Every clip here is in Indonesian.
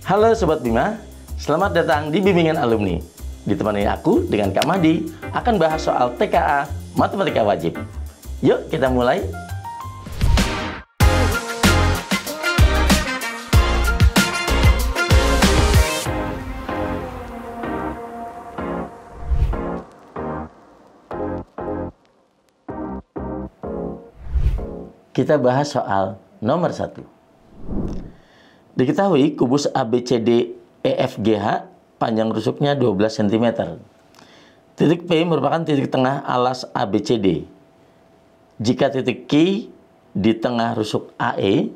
Halo Sobat Bima, selamat datang di Bimbingan Alumni. Ditemani aku dengan Kak Mahdi akan bahas soal TKA Matematika Wajib. Yuk kita mulai. Kita bahas soal nomor 1. Diketahui kubus ABCD EFGH panjang rusuknya 12 cm. Titik P merupakan titik tengah alas ABCD. Jika titik Q di tengah rusuk AE,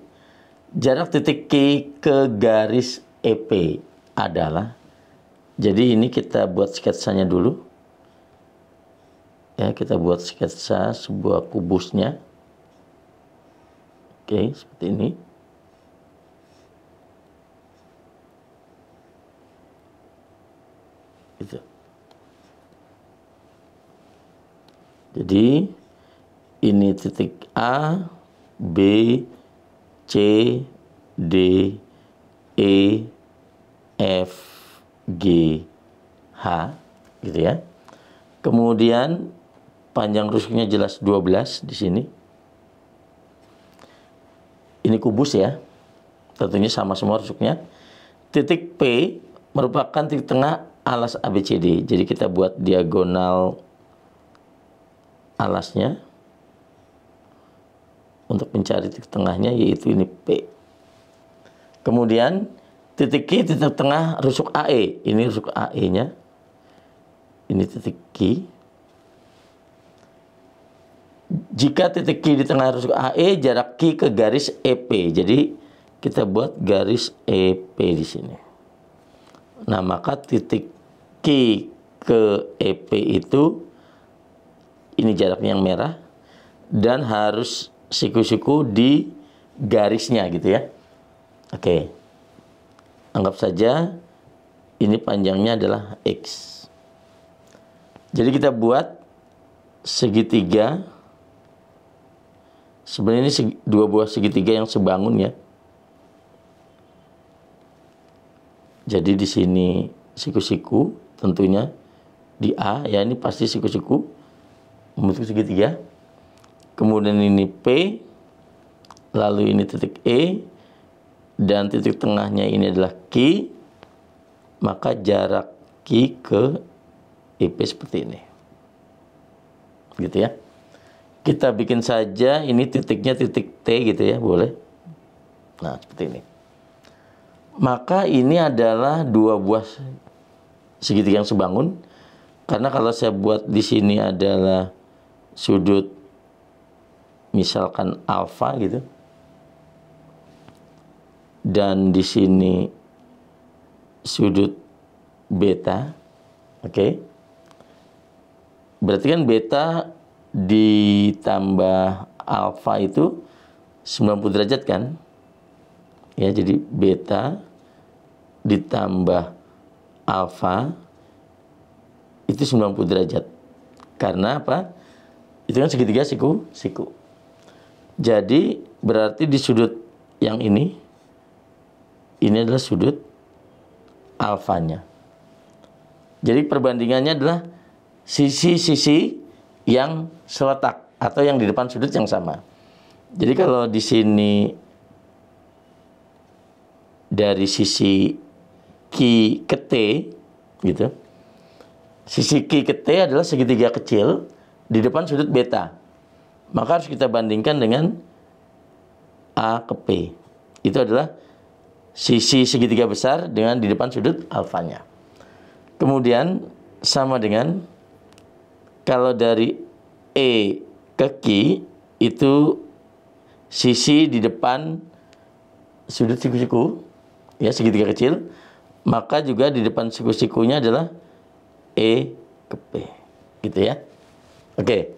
jarak titik Q ke garis EP adalah, jadi ini kita buat sketsanya dulu. Ya, kita buat sketsa sebuah kubusnya. Oke, seperti ini. Gitu. Jadi ini titik A, B, C, D, E, F, G, H, gitu ya. Kemudian panjang rusuknya jelas 12 di sini. Ini kubus ya, tentunya sama semua rusuknya. Titik P merupakan titik tengah alas ABCD. Jadi kita buat diagonal alasnya untuk mencari titik tengahnya, yaitu ini P. Kemudian titik Q titik tengah rusuk AE. Ini rusuk AE-nya. Ini titik Q. Jika titik Q di tengah rusuk AE, jarak Q ke garis EP. Jadi kita buat garis EP di sini. Nah, maka titik Q ke EP itu, ini jaraknya yang merah, dan harus siku-siku di garisnya gitu ya. Oke. Anggap saja ini panjangnya adalah X. Jadi kita buat segitiga. Sebenarnya ini dua buah segitiga yang sebangun ya. Jadi di sini siku-siku tentunya di A ya, ini pasti siku-siku membentuk segitiga. Kemudian ini P, lalu ini titik E, dan titik tengahnya ini adalah Q. Maka jarak Q ke EP seperti ini. Gitu ya. Kita bikin saja ini titiknya titik T gitu ya, boleh. Nah, seperti ini. Maka ini adalah dua buah segitiga yang sebangun. Karena kalau saya buat di sini adalah sudut misalkan alfa gitu. Dan di sini sudut beta. Oke. Berarti kan beta ditambah alfa itu 90 derajat kan? Ya, jadi beta ditambah alfa itu 90 derajat. Karena apa? Itu kan segitiga siku. Jadi berarti di sudut yang ini adalah sudut alfanya. Jadi perbandingannya adalah sisi-sisi yang seletak atau yang di depan sudut yang sama. Jadi kalau di sini dari sisi Q ke T gitu. Sisi Q ke T adalah segitiga kecil di depan sudut beta. Maka harus kita bandingkan dengan A ke P. Itu adalah sisi segitiga besar dengan di depan sudut alfanya. Kemudian sama dengan kalau dari E ke Q itu sisi di depan sudut siku-siku ya, segitiga kecil, maka juga di depan siku-sikunya adalah E ke P gitu ya. Oke.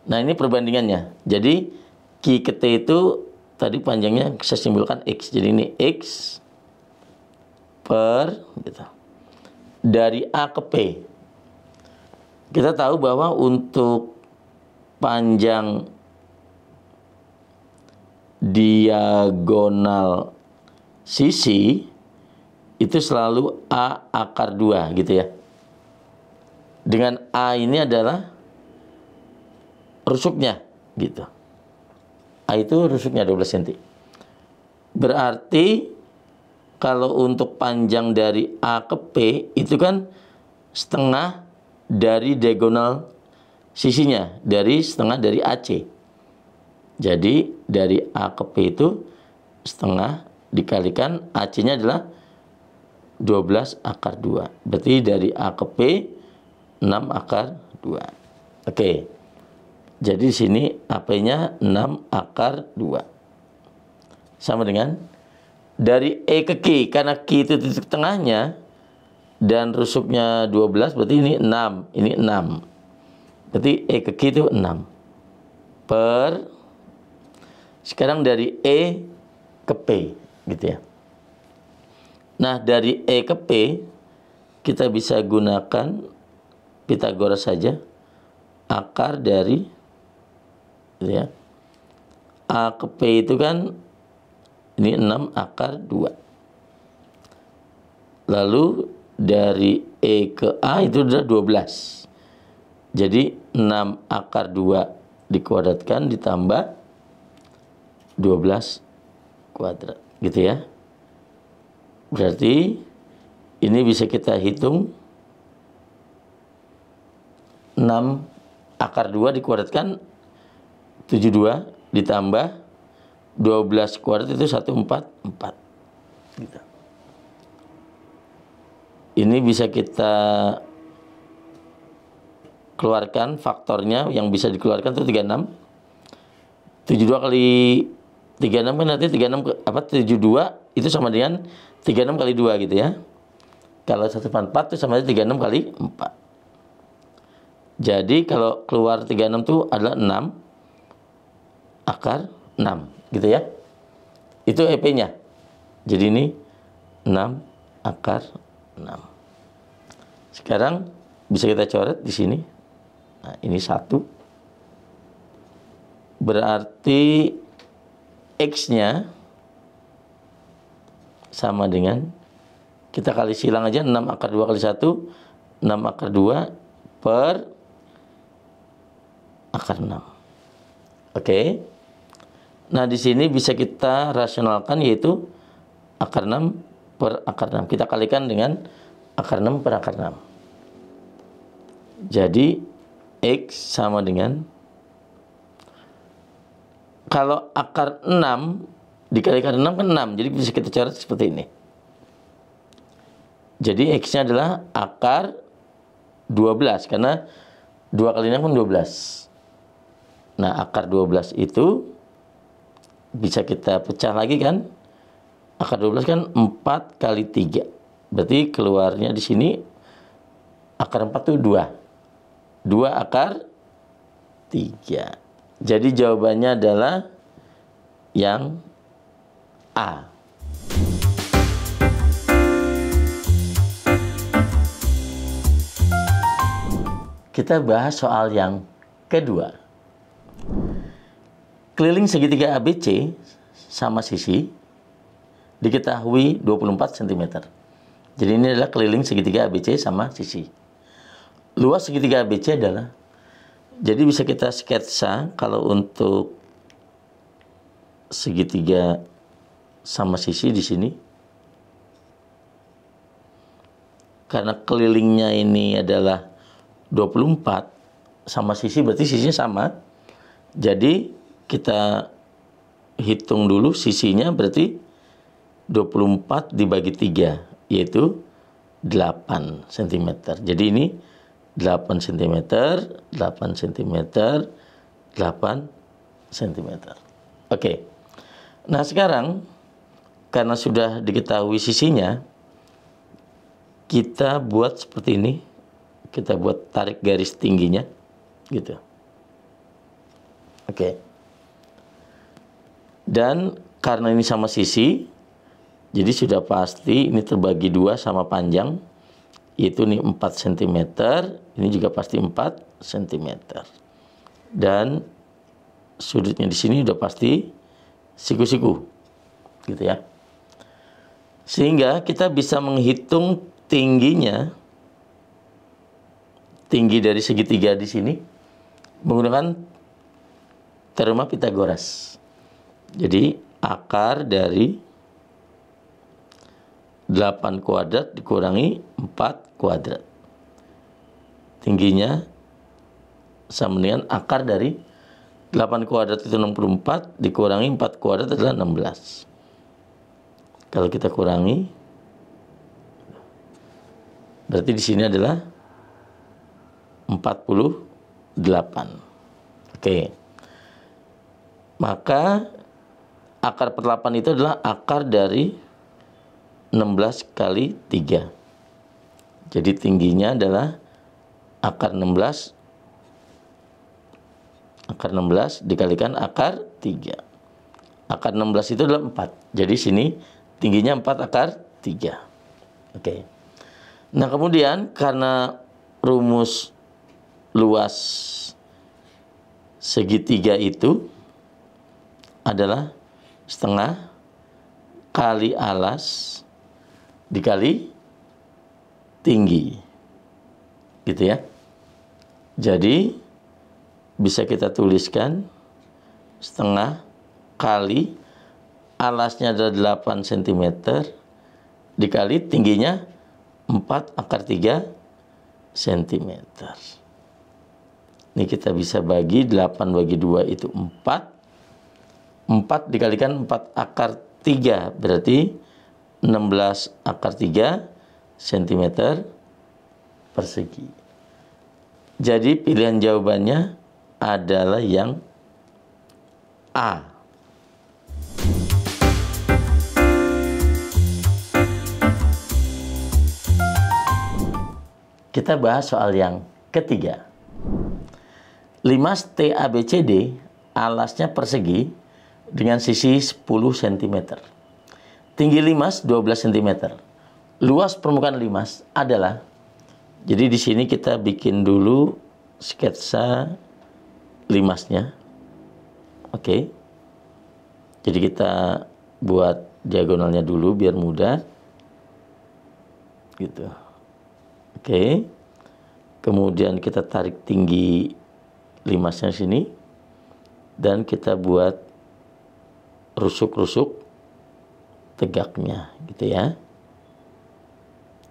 Nah, ini perbandingannya. Jadi Q ke T itu tadi panjangnya saya simbolkan X. Jadi ini X per gitu. Dari A ke P. Kita tahu bahwa untuk panjang diagonal sisi itu selalu A akar 2 gitu ya. Dengan A ini adalah rusuknya gitu. A itu rusuknya 12 cm. Berarti kalau untuk panjang dari A ke P itu kan setengah dari diagonal sisinya, setengah dari AC. Jadi dari A ke P itu setengah dikalikan AC-nya adalah 12 akar 2. Berarti dari A ke P 6 akar 2. Oke. Jadi di sini AP-nya 6 akar 2. Sama dengan dari E ke Q, karena Q itu titik tengahnya dan rusuknya 12, berarti ini 6, ini 6. Berarti E ke Q itu 6. Sekarang dari E ke P gitu ya. Nah, dari E ke P kita bisa gunakan Pythagoras saja. Akar dari gitu ya. A ke P itu kan ini 6 akar 2. Lalu dari E ke A itu sudah 12. Jadi 6 akar 2 dikuadratkan ditambah 12 kuadrat gitu ya. Berarti ini bisa kita hitung 6 akar 2 dikuadratkan 72 ditambah 12 kuadrat itu 144 gitu. Ini bisa kita keluarkan faktornya, yang bisa dikeluarkan itu 36. 72 kali 36 kan nanti 72 itu sama dengan 36 kali 2 gitu ya. Kalau 144 itu sama dengan 36 kali 4. Jadi kalau keluar 36 itu adalah 6 akar 6 gitu ya. Itu EP-nya. Jadi ini 6 akar 6. Sekarang bisa kita coret di sini. Nah, ini 1. Berarti X-nya sama dengan, kita kali silang aja, 6 akar 2 kali 1, 6 akar 2 per akar 6. Oke. Nah, di sini bisa kita rasionalkan, yaitu akar 6 per akar 6. Kita kalikan dengan akar 6 per akar 6. Jadi X sama dengan, kalau akar 6 dikalikan 6 kan 6. Jadi bisa kita coret seperti ini. Jadi X-nya adalah akar 12. Karena 2 kali 6 kan 12. Nah, akar 12 itu bisa kita pecah lagi kan. Akar 12 kan 4 kali 3. Berarti keluarnya di sini akar 4 itu 2. 2 akar 3. Jadi jawabannya adalah yang A. Kita bahas soal yang kedua. Keliling segitiga ABC sama sisi diketahui 24 cm. Jadi ini adalah keliling segitiga ABC sama sisi. Luas segitiga ABC adalah, jadi bisa kita sketsa kalau untuk segitiga sama sisi di sini. Karena kelilingnya ini adalah 24 sama sisi, berarti sisinya sama. Jadi kita hitung dulu sisinya, berarti 24 dibagi 3, yaitu 8 cm. Jadi ini 8 cm, 8 cm, 8 cm. Oke. Nah, sekarang karena sudah diketahui sisinya, kita buat seperti ini. Kita buat tarik garis tingginya gitu. Oke. Dan karena ini sama sisi, jadi sudah pasti ini terbagi 2 sama panjang, yaitu ini 4 cm, ini juga pasti 4 cm. Dan sudutnya di sini udah pasti siku-siku gitu ya. Sehingga kita bisa menghitung tingginya, tinggi dari segitiga di sini menggunakan teorema Pitagoras. Jadi akar dari 8 kuadrat dikurangi 4 kuadrat. Tingginya sama dengan akar dari 8 kuadrat itu 64 dikurangi 4 kuadrat adalah 16. Kalau kita kurangi, berarti di sini adalah 48. Oke. Maka akar per 8 itu adalah akar dari 16 kali 3. Jadi tingginya adalah akar 16 dikalikan akar 3. Akar 16 itu adalah 4. Jadi sini tingginya 4 akar 3. Oke. Nah, kemudian karena rumus luas segitiga itu adalah setengah kali alas dikali tinggi. Gitu ya. Jadi bisa kita tuliskan setengah kali alasnya adalah 8 cm dikali tingginya 4 akar 3 cm. Ini kita bisa bagi 8 bagi 2 itu 4. 4 dikalikan 4 akar 3 berarti 16 akar 3 cm persegi. Jadi pilihan jawabannya adalah yang A. Kita bahas soal yang ketiga. Limas TABCD alasnya persegi dengan sisi 10 cm. Tinggi limas 12 cm. Luas permukaan limas adalah, jadi di sini kita bikin dulu sketsa limasnya. Oke. Jadi kita buat diagonalnya dulu biar mudah. Gitu. Oke. Kemudian kita tarik tinggi limasnya sini dan kita buat rusuk-rusuk tegaknya gitu ya.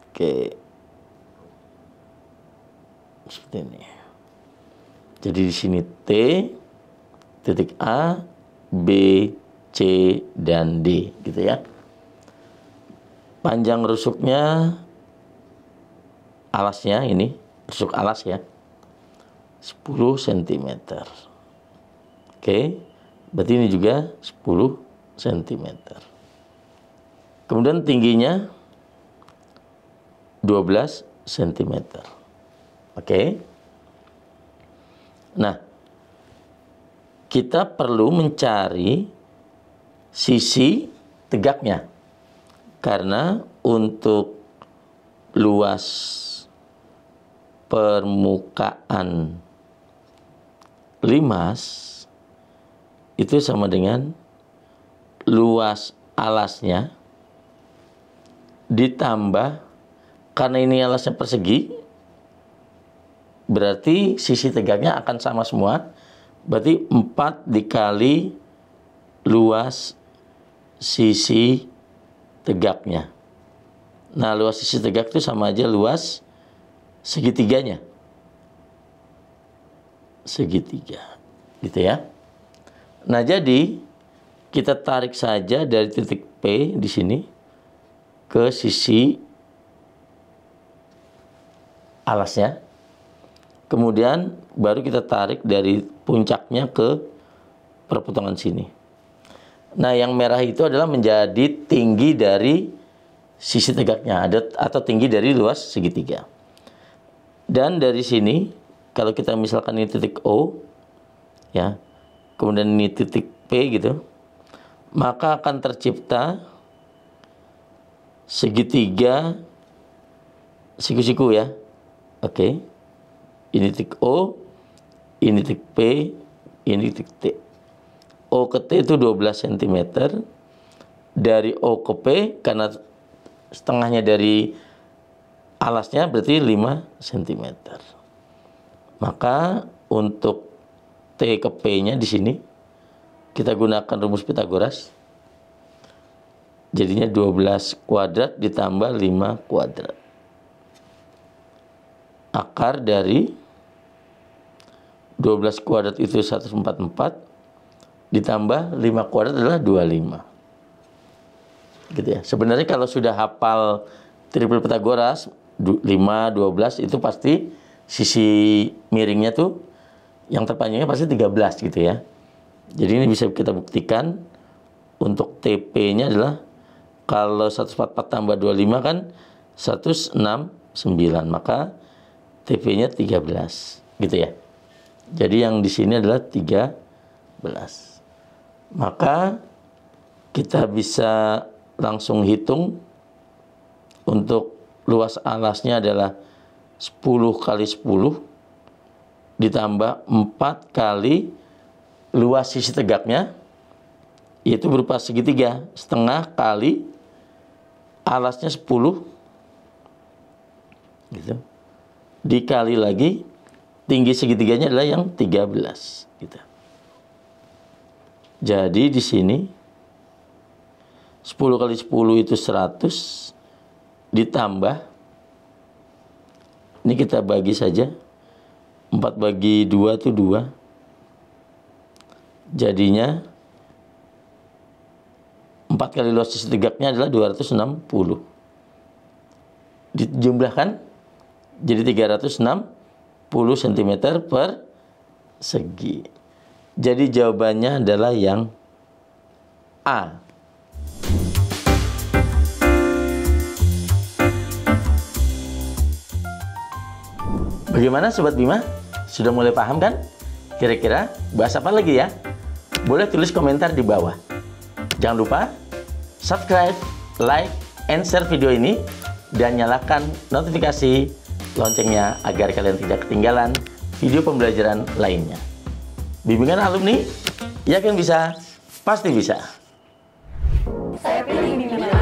Oke. Seperti ini. Jadi di sini T, titik A, B, C, dan D gitu ya. Panjang rusuknya alasnya ini, rusuk alas ya, 10 cm. Oke, berarti ini juga 10 cm. Kemudian tingginya 12 cm. Oke. Nah, kita perlu mencari sisi tegaknya. Karena untuk luas permukaan limas itu sama dengan luas alasnya ditambah, karena ini alasnya persegi, berarti sisi tegaknya akan sama semua. Berarti 4 dikali luas sisi tegaknya. Nah, luas sisi tegak itu sama aja luas segitiganya. Segitiga. Gitu ya. Nah, jadi kita tarik saja dari titik P di sini ke sisi alasnya. Kemudian baru kita tarik dari puncaknya ke perpotongan sini. Nah, yang merah itu adalah menjadi tinggi dari sisi tegaknya atau tinggi dari luas segitiga. Dan dari sini, kalau kita misalkan ini titik O, ya, kemudian ini titik P gitu, maka akan tercipta segitiga siku-siku ya. Oke. Ini titik O, ini titik P, ini titik T. O ke T itu 12 cm. Dari O ke P, karena setengahnya dari alasnya berarti 5 cm. Maka untuk T ke P-nya di sini kita gunakan rumus Pitagoras. Jadinya 12 kuadrat ditambah 5 kuadrat. Akar dari 12 kuadrat itu 144 ditambah 5 kuadrat adalah 25. Gitu ya. Sebenarnya kalau sudah hafal triple Pitagoras 5, 12 itu pasti sisi miringnya tuh yang terpanjangnya pasti 13 gitu ya. Jadi ini bisa kita buktikan untuk TP-nya adalah kalau 144 tambah 25 kan 169, maka TP-nya 13 gitu ya. Jadi yang di sini adalah 13. Maka kita bisa langsung hitung untuk luas alasnya adalah 10 kali 10 ditambah 4 kali luas sisi tegaknya, yaitu berupa segitiga, setengah kali alasnya 10 gitu. Dikali lagi tinggi segitiganya adalah yang 13 gitu. Jadi di sini 10 kali 10 itu 100 ditambah, ini kita bagi saja, 4 bagi 2 itu 2. Jadinya 4 kali luas sisi tegaknya adalah 260. Dijumlahkan jadi 360 cm per segi. Jadi jawabannya adalah yang A. Bagaimana Sobat Bima? Sudah mulai paham kan? Kira-kira bahas apa lagi ya? Boleh tulis komentar di bawah. Jangan lupa subscribe, like, and share video ini, dan nyalakan notifikasi loncengnya agar kalian tidak ketinggalan video pembelajaran lainnya. Bimbingan alumni, yakin bisa, pasti bisa. Saya pilih bimbingan